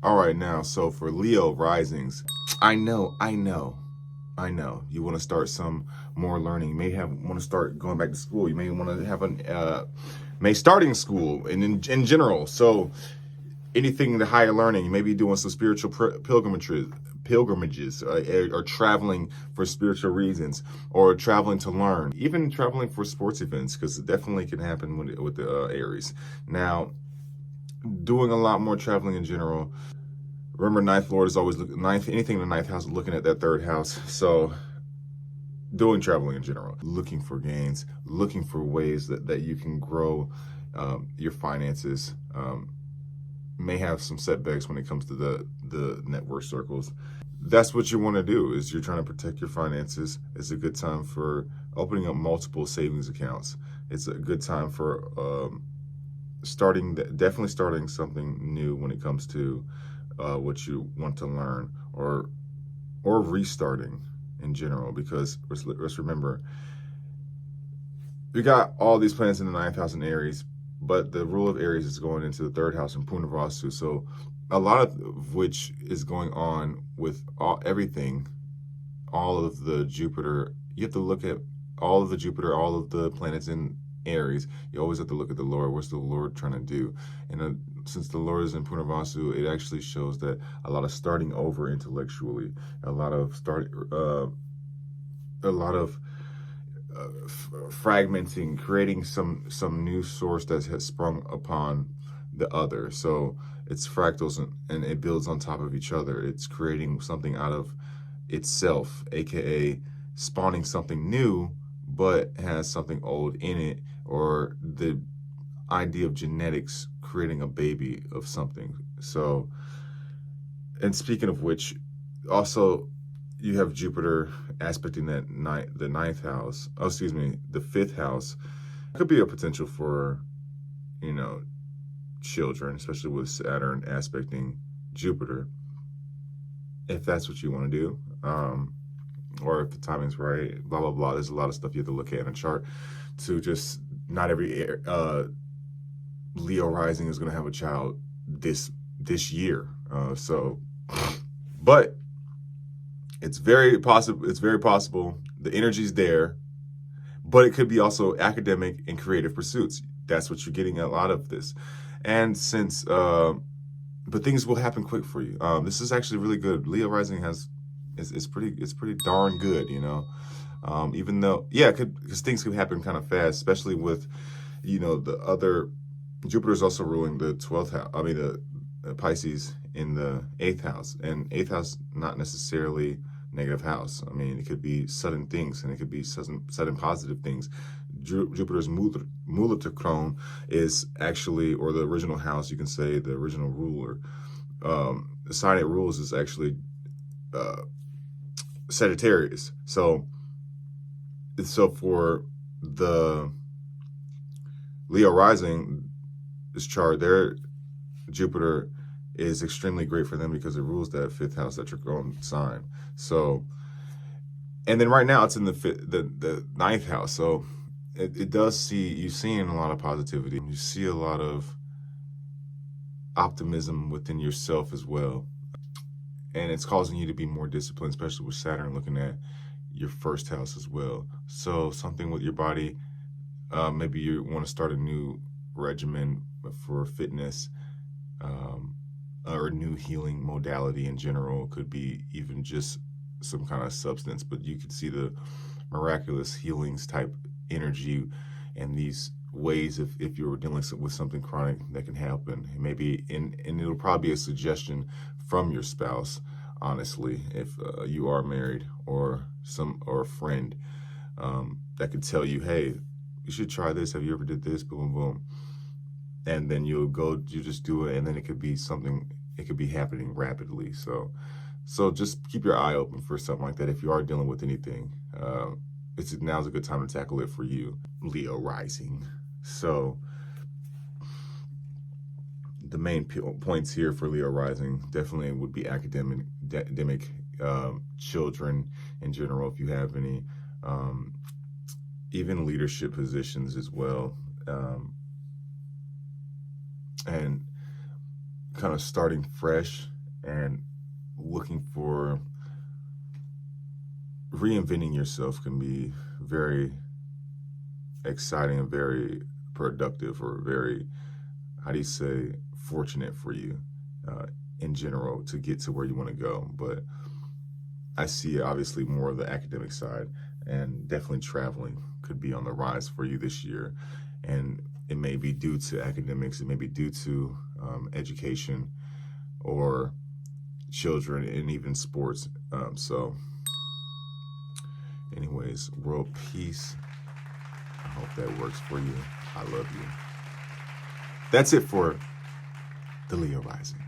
All right, now, so for Leo risings, I know. You want to start some more learning. You may want to start going back to school. You may want to have starting school in general. So anything to higher learning, you may be doing some spiritual pilgrimages, or traveling for spiritual reasons, or traveling to learn, even traveling for sports events, because it definitely can happen with the Aries. Now, doing a lot more traveling in general. Remember, ninth lord is always anything in the ninth house is looking at that third house. So doing traveling in general, looking for gains, looking for ways that you can grow your finances. May have some setbacks when it comes to the network circles. That's what you want to do, is you're trying to protect your finances. It's a good time for opening up multiple savings accounts. It's a good time for definitely starting something new when it comes to what you want to learn, or restarting in general, because let's remember, we got all these planets in the ninth house in Aries, but the rule of Aries is going into the third house in Punarvasu. So a lot of which is going on with everything, all of the Jupiter. You have to look at all of the Jupiter, all of the planets in Aries. You always have to look at the Lord. What's the Lord trying to do? And since the Lord is in Punarvasu, it actually shows that a lot of starting over intellectually, a lot of fragmenting, creating some new source that has sprung upon the other. So it's fractals, and it builds on top of each other. It's creating something out of itself, aka spawning something new, but has something old in it, or the idea of genetics creating a baby of something. So, and speaking of which, also you have Jupiter aspecting the ninth house. Oh, excuse me, the fifth house. Could be a potential for, children, especially with Saturn aspecting Jupiter, if that's what you want to do, or if the timing's right. Blah blah blah. There's a lot of stuff you have to look at in a chart. To just, not every Leo rising is going to have a child this year. But it's very possible. It's very possible. The energy's there, but it could be also academic and creative pursuits. That's what you're getting a lot of this. And since, but things will happen quick for you. This is actually really good. Leo rising it's pretty darn good, even though, because things can happen kind of fast, especially with, the other, Jupiter's also ruling the 12th house. I mean, the Pisces in the 8th house, and 8th house, not necessarily negative house. I mean, it could be sudden things, and it could be sudden positive things. Jupiter's Mulatakron is actually, or the original house, you can say, the original ruler. The sign it rules is actually Sagittarius. So for the Leo rising, this chart, their Jupiter is extremely great for them because it rules that fifth house, that Trichrone sign. So, and then right now it's in the ninth house. So it does you're seeing a lot of positivity. You see a lot of optimism within yourself as well. And it's causing you to be more disciplined, especially with Saturn looking at your first house as well. So something with your body, maybe you want to start a new regimen for fitness, or a new healing modality in general. Could be even just some kind of substance, but you could see the miraculous healings type energy and these ways if you're dealing with something chronic that can happen. Maybe, and it'll probably be a suggestion from your spouse, honestly, if you are married, or a friend that could tell you, hey, you should try this. Have you ever did this? Boom, boom. And then you just do it, and then it could be something, it could be happening rapidly. So just keep your eye open for something like that. If you are dealing with anything, now's a good time to tackle it for you, Leo rising. So the main points here for Leo rising definitely would be academic, children in general, if you have any, even leadership positions as well, and kind of starting fresh and looking for reinventing yourself can be very exciting and very productive, or very, how do you say, fortunate for you in general to get to where you want to go. But I see obviously more of the academic side, and definitely traveling could be on the rise for you this year. And it may be due to academics, it may be due to education or children, and even sports. So anyways, world peace. I hope that works for you. I love you. That's it for the Leo rising.